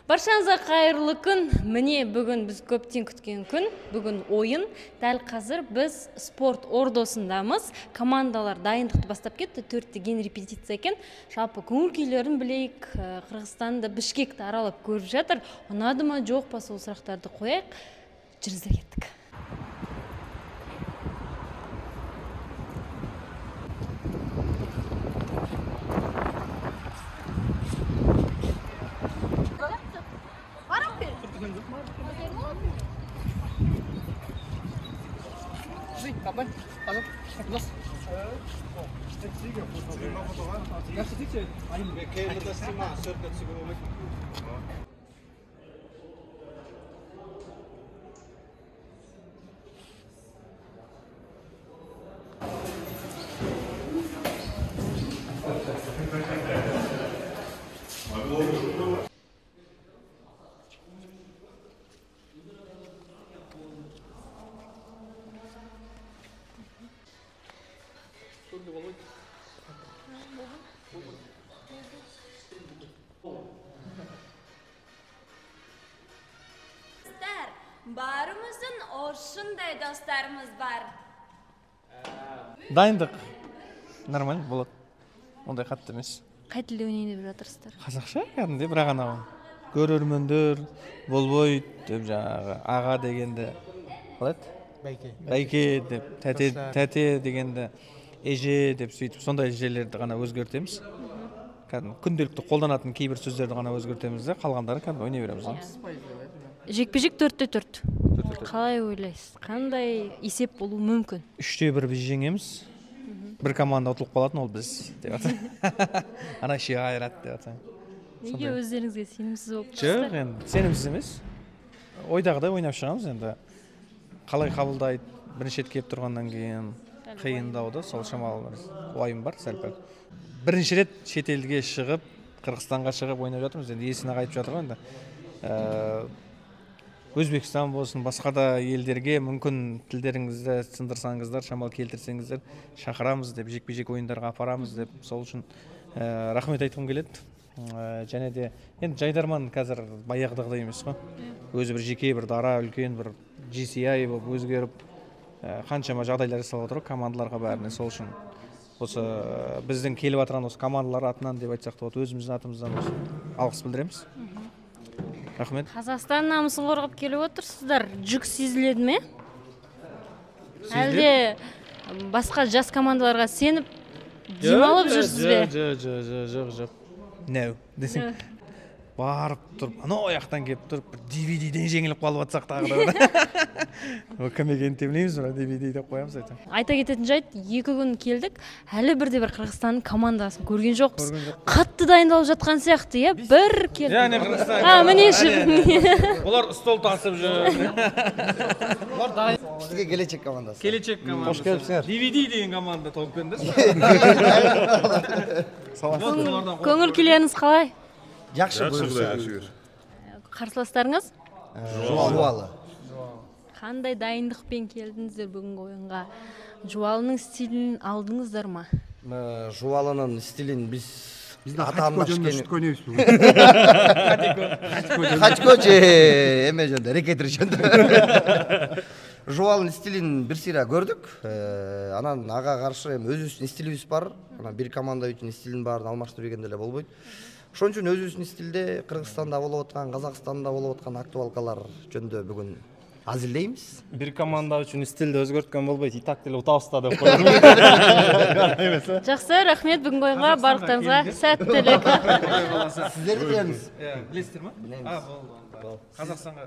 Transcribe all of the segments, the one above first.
Баршаңызға қайырлы күн. Міне бүгін біз көптен күткен күн. Бүгін ойын. Дәл қазір біз спорт ордосындамыз. Командалар дайындықты бастап кетті. 4 деген репетиция екен. Жалпы көңіл күйлерін білейік. Қырғызстанды, Бішкекті аралап көріп жатыр. Ұнады ма, жоқ па, сол сұрақтарды қояйық. Жүріздер кеттік. Kapan? Halo, los. Ja, sedikit. We kunnen dat stimmen, zodat ze gewoon Barımızın orşunday dostlarımız var. Dayындық. Нормально болады. Ондай қатты емес. Қай тілде ойнайын деп жатырсыздар? Қазақша кәдімгідей, бірақ анау көрермендер болбой деп жаңағы аға дегенде қалай еді? Байке деп, тәте дегенде эже деп сөйтіп сондай жерлерді ғана өзгертеміз. Кәдімгі күнделікті қолданатын кейбір сөздерді ғана өзгертеміз де, қалғандары кәдімгі ойнай береміз. Жекпе-жек 4-4. Қалай ойлайсыз? Қандай есеп болуы мүмкін? 3-1 біз жеңеміз. Бір команда ұтылып қалатын, ол біз деп атам. Ана іші айырады деп атам. Неге өздеріңізге сенімсіз болып Жоқ, тұрсыздар? енді сенімсіз емес. Ойдағыдай ойнап шығамыз енді. Қалай қабылдайды, бірінші рет келіп тұрғаннан кейін қиындау да, сол шамалы уайым бар сәл-пәл. Бірінші рет шетелге шығып, Қырғызстанға шығып ойнап жатырмыз. Енді есіне қайтып жатыр ғой енді. Өзбекстан болсын, басқа да елдерге мүмкін тілдеріңізді сындырсаңыздар, шамал келтірсеңіздер, шақырамыз деп, жекпе-жек ойындарға апарамыз деп, сол үшін рахмет айтқым келеді. Және де енді Жайдарман қазір баяғыдағыдай емес қой. Өзі бір жеке бір дара үлкен бір GCI болып өзгеріп, қаншама жағдайлар жасалып отыр командаларға бәріне. Сол үшін осы біздің келіп жатқан осы командалар атынан деп айтсақ та болады, өзіміздің атымыздан осы алғыс білдіреміз. Рахмет. Қазақстан намысын қорғап келіп отырсыздар. Жүк сезіледі ме? Әлде басқа жас командаларға сеніп демалып жүрсіз бе? Жоқ. No. Десең, барып тұрып, анау аяқтан келіп тұрып, бір DVD-ден жеңіліп қалып атсақ тағы да. Кім екенін білмейміз, бірақ DVD деп қоямыз айтам. Айта кететін жайт, 2 күн келдік, әлі бірде бір Қырғызстанның командасын көрген жоқпыз. Қатты дайындалып жатқан сияқты, иә? Бір келді. Яғни Қырғызстан. Міне ше. Олар стол тасып жүр. Сізге келечек командасы. Келечек командасы. Қош келіпсіңдер. DVD деген команда толып келдіңдер. Көңіл күйлеріңіз қалай? Жақсы бұйырса. Қарсыластарыңыз? Жуалы. Қандай дайындықпен келдіңіздер бүгінгі ойынға? Жуалының стилін алдыңыздар ма? Жуалының стилін біз атамын ашкен. Хачко же эме жөнді, рекетір жөнді. Жуалының стилін бір сыра көрдік. Анан аға қаршы өзіміздің стиліміз бар. Bir команда үшін стилін барын алмаштырып егенделе болбойды. Шон үшін өзіміздің стилде Қырғызстанда болып отқан, Қазақстанда болып отқан актуалкалар жөнді бүгін әзірлейміз. Bir команда үшін стилді өзгерткен болбайды, и так деле ұтауыста деп қойдым. Жақсы, рахмет бүгінгі ойынға, барлықтарыңызға сәттілік. Сіздерді білеміз. Білесіздер ма? Білеміз. Болды. Қазақстанға.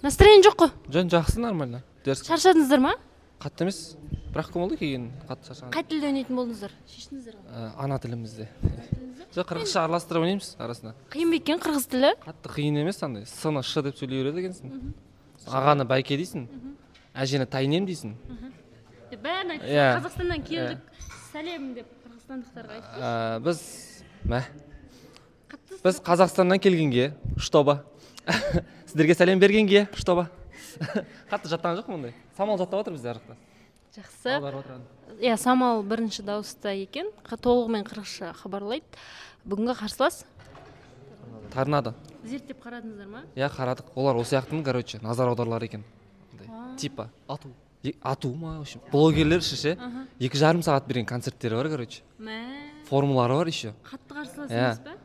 Настроение жоқ қой? Жөн жақсы, нормально. Шаршадыңыздар ма? Қатты емес, бірақ кім болды кейін қатты шаршаған. Қай тілде ойнайтын болдыңыздар? Шештіңіздер ғой? Ана тілімізде. Жоқ, қырғызша араластырып ойнаймыз арасында. Қиын ба екен қырғыз тілі? Қатты қиын емес, андай сыны ш деп сөйлей береді екенсің. Ағаны байке дейсің, әжені тайнем дейсің. Бәрін айтты, Қазақстаннан келдік, сәлем деп қырғызстандықтарға айтты. Біз Қазақстаннан келгенге, штоба. Сіздерге сәлем бергенге, штоба. Қатты жаттаған жоқ мұндай. Самал жаттап отыр бізде арықта. Жақсы. иә, Самал бірінші дауыста екен, толығымен қырғызша хабарлайды. Бүгінгі қарсылас Торнадо. зерттеп қарадыңыздар ма? Иә, қарадық. Олар осы сияқтының, короче, назар аударылар екен. Типа ату ма, в общем, блогерлер ше, 2,5 сағат берген концерттері бар, короче. Формулары бар еще. Қатты қарсылас емес пе?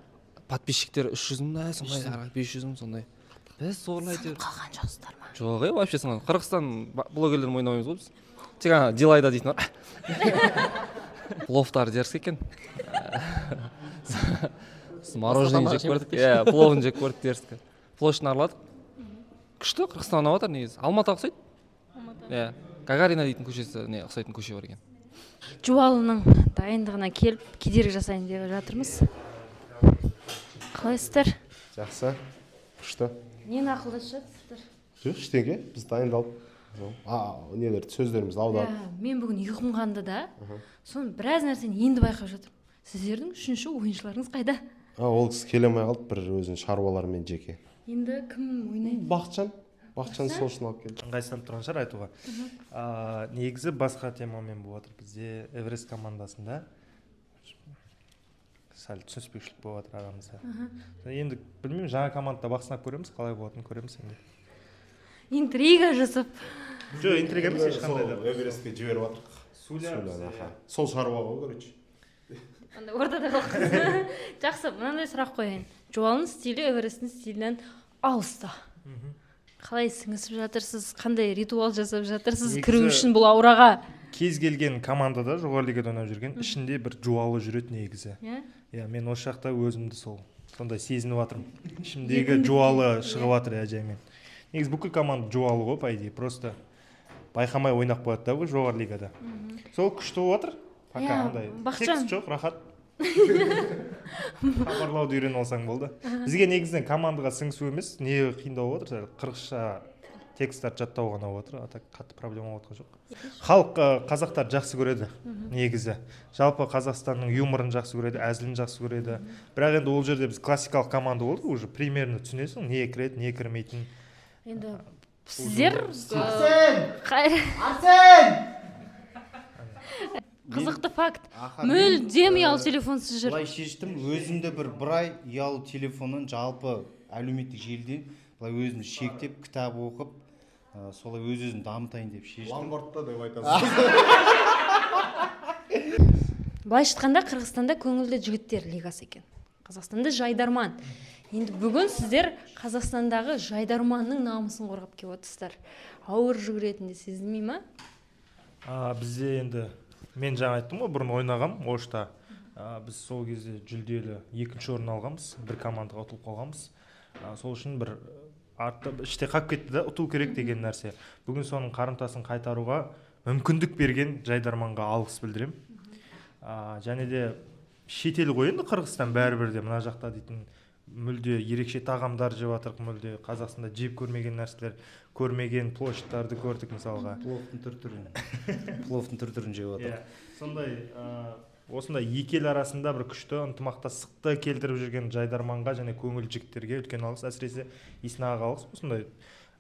Подписчиктер 300 мың, сондай, 500 мың, сондай. Біз соғырлайды. Қалған жоқсыздар ма? Жоқ, вообще сынған. Қырғызстан блогерлерін ойнамаймыз ғой біз. Тек ана Дилайда дейтін бар. Пловтар дерсік екен. Мороженое жеп көрдік. Иә, пловын жеп көрдік дерсік. Площадьны арладық. Күшті, Қырғызстан ұнап жатыр негізі. Алматы ұқсайды. Иә, Гагарина дейтін көшесі, не ұқсайтын көше бар екен. Жуалының дайындығына келіп, кедергі жасайын деп жатырмыз. Қалайсыздар? Жақсы, күшті. Нені ақылдасып жатсыздар? Жоқ, ештеңе, біз дайындалып нелерді, сөздерімізді аударып. Мен бүгін ұйқым қанды да, соны біраз нәрсені енді байқап жатырмын. Сіздердің үшінші ойыншыларыңыз қайда? Ол кісі келе алмай қалды, бір өзінің шаруаларымен жеке. Енді кім ойнайды? Бақытжан сол үшін алып келді. ыңғайсызданып тұрған шығар айтуға. Негізі басқа темамен болып жатыр. Бізде Эверест командасында сәл түсініспеушілік болып жатыр арамызда. Енді білмеймін, жаңа командада бақ сынап көреміз, қалай болатынын көреміз енді. Интрига жасап. Жоқ, интрига емес ешқандай да. Эверестке жіберіп жатырық. Сол шаруа ғой, короче. Ортада қалқыз. Жақсы, мынандай сұрақ қояйын. Жуалының стилі Эвересттің стилінен алыста. Қалай сіңісіп жатырсыз, қандай ритуал жасап жатырсыз кіру үшін бұл аураға? Кез келген командада жоғары лигада ойнап жүрген ішінде бір жуалы жүреді негізі. Иә, мен осы жақта өзімді сондай сезініп жатырмын. Ішімдегі жуалы шығып жатыр әжаймен. Негізі бүкіл команда жуалы ғой, по идее, просто байқамай ойнап қояды да жоғары лигада. Сол күшті болып жатыр. Пока андай. Текст жоқ, рахат. Хабарлауды үйреніп алсаң болды. Бізге негізінен командаға сіңісу емес, не қиындау болып жатыр, қырғызша тексттарды жаттау ғана болып жатыр, қатты проблема болып жатқан жоқ. Халық қазақтар жақсы көреді негізі. Жалпы Қазақстанның юморын жақсы көреді, әзілін жақсы көреді. Бірақ енді ол жерде біз классикалық команда болдық, уже примерно түсінесің, не кіреді, не кірмейтін. Енді сіздер қызықты факт. Мүлдем ұялы телефонсыз жүр. Былай шештім, өзімді бір ай ұялы телефонын жалпы әлеуметтік желіден былай өзімді шектеп, кітап оқып, солай өз-өзін дамытайын деп шештім. Ломбардта деп айтасыз. Былай шыққанда Қырғызстанда көңілді жігіттер лигасы екен. Қазақстанда жайдарман. Енді бүгін сіздер Қазақстандағы жайдарманның намысын қорғап келіп отырсыздар. Ауыр жүгіретінде сезілмей ма? Бізде енді мен жаңа айттым ғой, бұрын ойнағам Ошта. Біз сол кезде жүлделі 2-ші орын алғанбыз, бір командаға ұтылып қалғанбыз. Сол үшін бір артта іште қалып кетті да, ұту керек деген нәрсе. Бүгін соның қарымтасын қайтаруға мүмкіндік берген жайдарманға алғыс білдірем. Және де шетел ғой енді Қырғызстан бәрібір де мына жақта дейтін мүлде ерекше тағамдар жеп жатырық, мүлде Қазақстанда жеп көрмеген нәрселер, көрмеген площадьтарды көрдік мысалға. Пловтың түр-түрін жеп жатырық. Сондай осындай екі ел арасында бір күшті ынтымақтастықты келтіріп жүрген жайдарманға және көңіл жігіттерге үлкен алғыс, әсіресе Иснаға алғыс. Осындай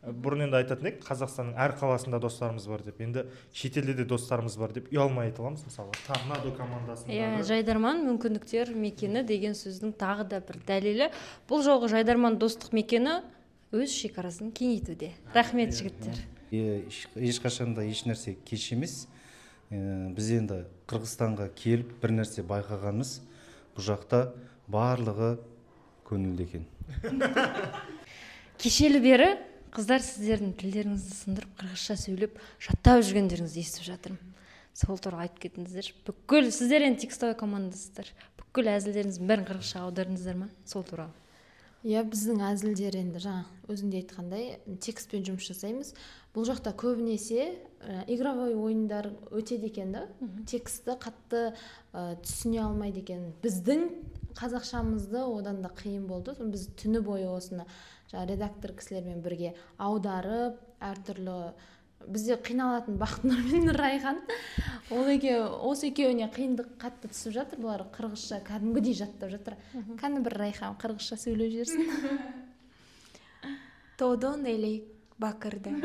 бұрын енді айтатын едік, Қазақстанның әр қаласында достарымыз бар деп, енді шетелде де достарымыз бар деп ұялмай айта аламыз. Мысалы Торнадо командасында жайдарман мүмкіндіктер мекені деген сөздің тағы да бір дәлелі. Бұл жолғы жайдарман достық мекені өз шекарасын кеңейтуде. Рахмет жігіттер. Ешқашанда еш нәрсе кеш емес. Біз енді Қырғызстанға келіп бір нәрсе байқағанымыз, бұл жақта барлығы көңілді екен. Кешелі бері қыздар сіздердің тілдеріңізді сындырып, қырғызша сөйлеп, жаттап жүргендеріңізді естіп жатырмын. Сол туралы айтып кетіңіздер. Бүкіл сіздер енді текстовый командасыздар. Бүкіл әзілдеріңіздің бәрін қырғызша аударыңыздар ма? Сол туралы. Иә, біздің әзілдер енді жаңа өзіңде айтқандай текстпен жұмыс жасаймыз. Бұл жақта көбінесе игровой ойындар өтеді екен да. Тексті қатты түсіне алмайды екен. Біздің қазақшамызды одан да қиын болды. Біз түні бойы осыны редактор кісілермен бірге аударып, әртүрлі бізде қиналатын Бақытнұр мен Райхан. Осы екеуіне қиындық қатты түсіп жатыр. Бұлар қырғызша кәдімгідей жаттап жатыр. Қаны бір Райхан қырғызша сөйлеп жүрсін. Тодон элек бакырды.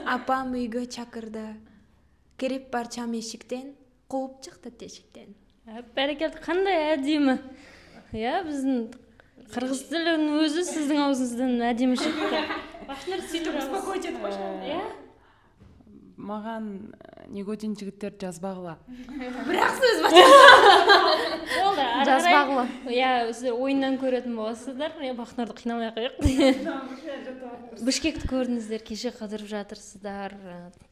Апам үйгө чакырды. кирип бар чам эшиктен, кууп чыкты тешиктен. Бәрекелді, қандай әдемі. Иә, біздің қырғыз тілінің өзі сіздің аузыңыздан әдемі шықты. Башнар сөйтіп успокойтет қошқан. Иә? Маған негодин жігіттер жазбағыла. Бірақ сөз жазбағыла. Иә, сіздер ойыннан көретін боласыздар. Бақнарды қиналмай қойық. Бішкекті көрдіңіздер, кеше қыдырып жатырсыздар,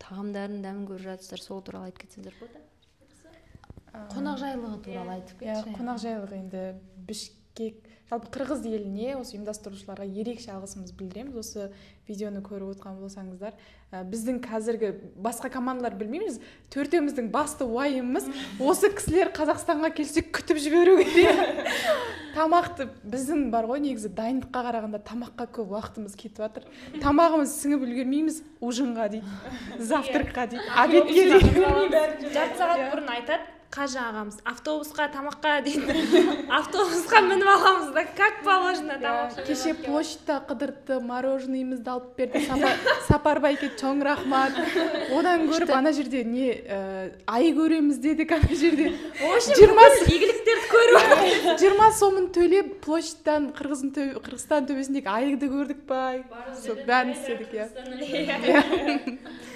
тағамдардың дәмін көріп жатырсыздар, сол туралы айтып кетсеңдер болады. Қонақжайлығы туралы айтып кетші. Қонақжайлығы енді Бішкек, жалпы қырғыз еліне, осы ұйымдастырушыларға ерекше алғысымыз білдіреміз. Осы видеоны көріп отқан болсаңыздар, біздің қазіргі басқа командалар білмейміз, төртеуміздің басты уайымымыз осы кісілер Қазақстанға келсе күтіп жіберу керек. Тамақты біздің бар ғой, негізі дайындыққа қарағанда тамаққа көп уақытымыз кетіп жатыр. Тамағымыз сіңіп үлгермейміз, ужинға дейді, завтракқа дейді, обедке дейді. Жарты сағат бұрын айтады, Қажы ағамыз, автобусқа тамаққа дейді. Автобусқа мініп аламыз да, как положено тамақ. Кеше площадьта қыдыртты, мороженыйымызды алып берді. Сапарбайке чоң рахмат. Одан көріп ана жерде не ай көреміз дедік ана жерде. Игіліктерді көріп. 20 сомын төлеп площадьтан Қырғызстан төбесіндегі айды көрдік бай. Бәрін істедік.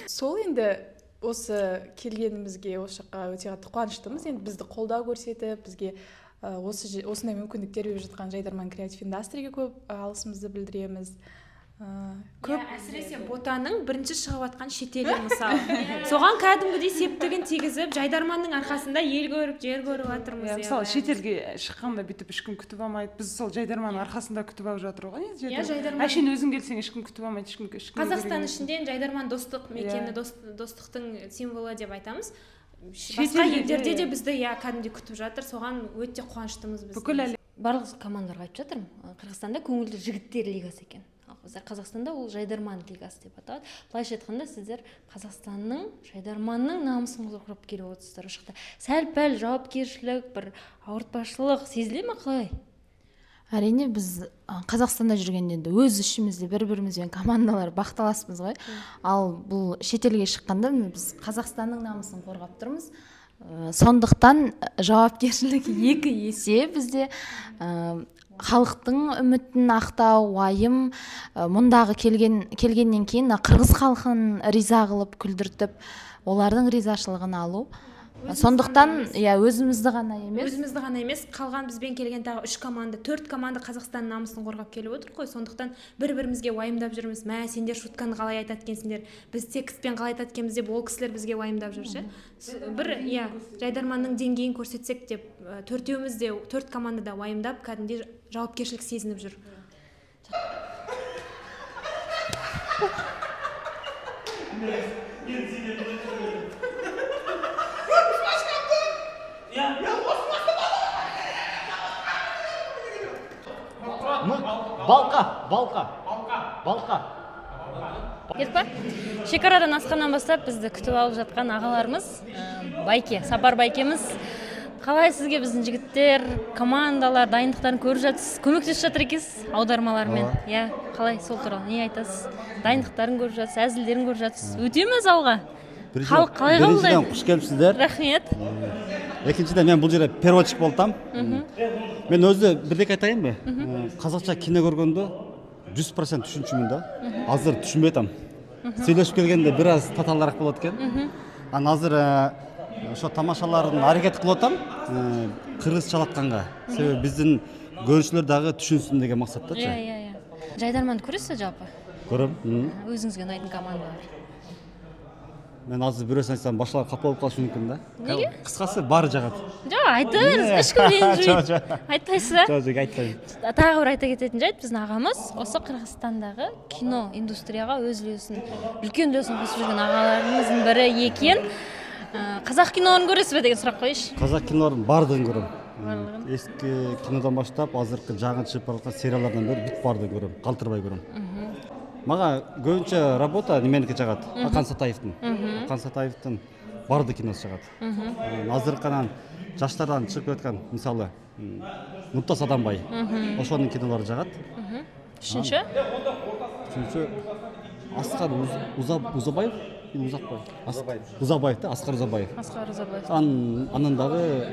Сол енді осы келгенімізге осы жаққа өте қатты қуаныштымыз. Енді бізді қолдау көрсетіп, бізге осындай мүмкіндіктер беріп жатқан Жайдарман Креатив Индастриге көп алғысымызды білдіреміз. Әсіресе Ботаның бірінші шығып атқан шетелі мысалы. Соған кәдімгідей септігін тигізіп, Жайдарманның арқасында ел көріп, жер көріп жатырмыз. Мысалы, шетелге шыққанда бүйтіп ешкім күтіп алмайды. Біз сол Жайдарманның арқасында күтіп алып жатыр ғой. Әшейін өзің келсең ешкім күтіп алмайды, Қазақстан ішінде Жайдарман достық мекені, достықтың символы деп айтамыз. Басқа елдерде де бізді кәдімгідей күтіп жатыр. Соған өте қуаныштымыз біз. Бүкіл әлем барлық командаларға айтып жатырмын. Қырғызстанда көңілді жігіттер лигасы екен. Қазақстанда ол Жайдарман лигасы деп аталады. Былайша айтқанда сіздер Қазақстанның, Жайдарманның намысын қорғап келіп отырсыздар. Ол жақта сәл-пәл жауапкершілік, бір ауыртпашылық сезіле ме қалай? Әрине біз Қазақстанда жүргенде өз ішімізде бір-бірімізбен командалар бақталаспыз ғой. Ал бұл шетелге шыққанда біз Қазақстанның намысын қорғап тұрмыз. Сондықтан жауапкершілік 2 есе бізде. Халықтың үмітін ақтау, уайым, мұндағы келгеннен кейін қырғыз халқын риза қылып, күлдіртіп, олардың ризашылығын алу. Сондықтан өзімізді ғана емес, қалған бізбен келген тағы 3 команда, 4 команда Қазақстан намысын қорғап келіп отыр қой. Сондықтан бір-бірімізге уайымдап жүрміз. Мә, сендер шутканы қалай айтады екенсіңдер, біз текстпен қалай айтады екенбіз деп, ол кісілер бізге уайымдап жүрші. Бір Жайдарманның деңгейін көрсетсек деп, төртеуміз де 4 командада уайымдап, кәдімгідей жауапкершілік сезініп жүр. Балқа. Кетпа? Шекарадан асқаннан бастап бізді күтіп алып жатқан ағаларымыз, Байке, Сапар Байкеміз. Қалай сізге біздің жігіттер, командалар дайындықтарын көріп жатсыз, көмектесіп жатыр екенсіз аудармалармен? Қалай сол туралы не айтасыз? Дайындықтарын көріп жатсыз, әзілдерін көріп жатсыз. Өтеміз алға? Халық қалай қабылдайды? Біріншіден қош келіпсіздер. Рахмет. Екіншіден мен бұл жерде переводчик болтам. Мен өзі бірдек айтайын бе? Қазақша кино көргенде 100% түшіншімін да. Азыр түшінбей атам. Сөйлесіп келгенде біраз таталырақ болады екен. Азыр ошо тамашалардың әрекет қылып отам, қырғызша жатқанға. Себебі біздің көрушілер дағы түшінсін деген мақсатта. Жайдарманды көресіз жалпы? Көрем. Өзіңізге ұнайтын командалар? Мен азыр біреусін айтсам башалар қапа болып қалышы мүмкін да. Неге? Қысқасы бары жағады. Жоқ, айта беріңіз, ешкім ренжімейді. Айтпайсыз ба? Жоқ, айтпаймын. Тағы бір айта кететін жайт, біздің ағамыз осы Қырғызстандағы кино индустрияға өз үлесін, үлкен үлесін қосып жүрген ағаларымыздың бірі екен. Қазақ киноларын көресіз бе деген сұрақ қойшы. Қазақ киноларын бардығын көрем. Ескі кинодан баштап, азыркы жаңа шығып бара жатқан сериалдардан бері бүт бардығын көрем, қалтырбай көрем. Маға көбінше работа неменікі жағады, Ақан Сатаевтың. Ақан Сатаевтың барды киносы жағады. Азырқанан жаштардан шығып өткен, мысалы, Нұртас Адамбай, ошоның кинолары жағады. Үшінші? Асқан Узабаев, исмин Узабаев да, Аскар Узабаев. Аскар Узабаев. Анын дагы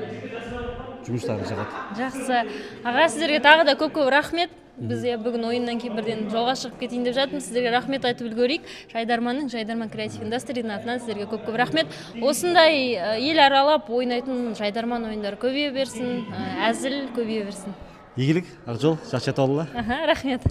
жұмыстары жагат. Жақсы. Аға, сіздерге тағы да көп рахмет. Біз бүгін ойыннан кейін бірден жолға шығып кетейін деп жатырмыз. Сіздерге рахмет айтып үлгерейік. Жайдарман креатив индустрияның атынан сіздерге көп рахмет. Осындай ел аралап ойнайтын Жайдарман ойындары көбейе берсін, әзіл көбейе берсін. Игілік, Ақжол, жақсы жата алла. Рахмет.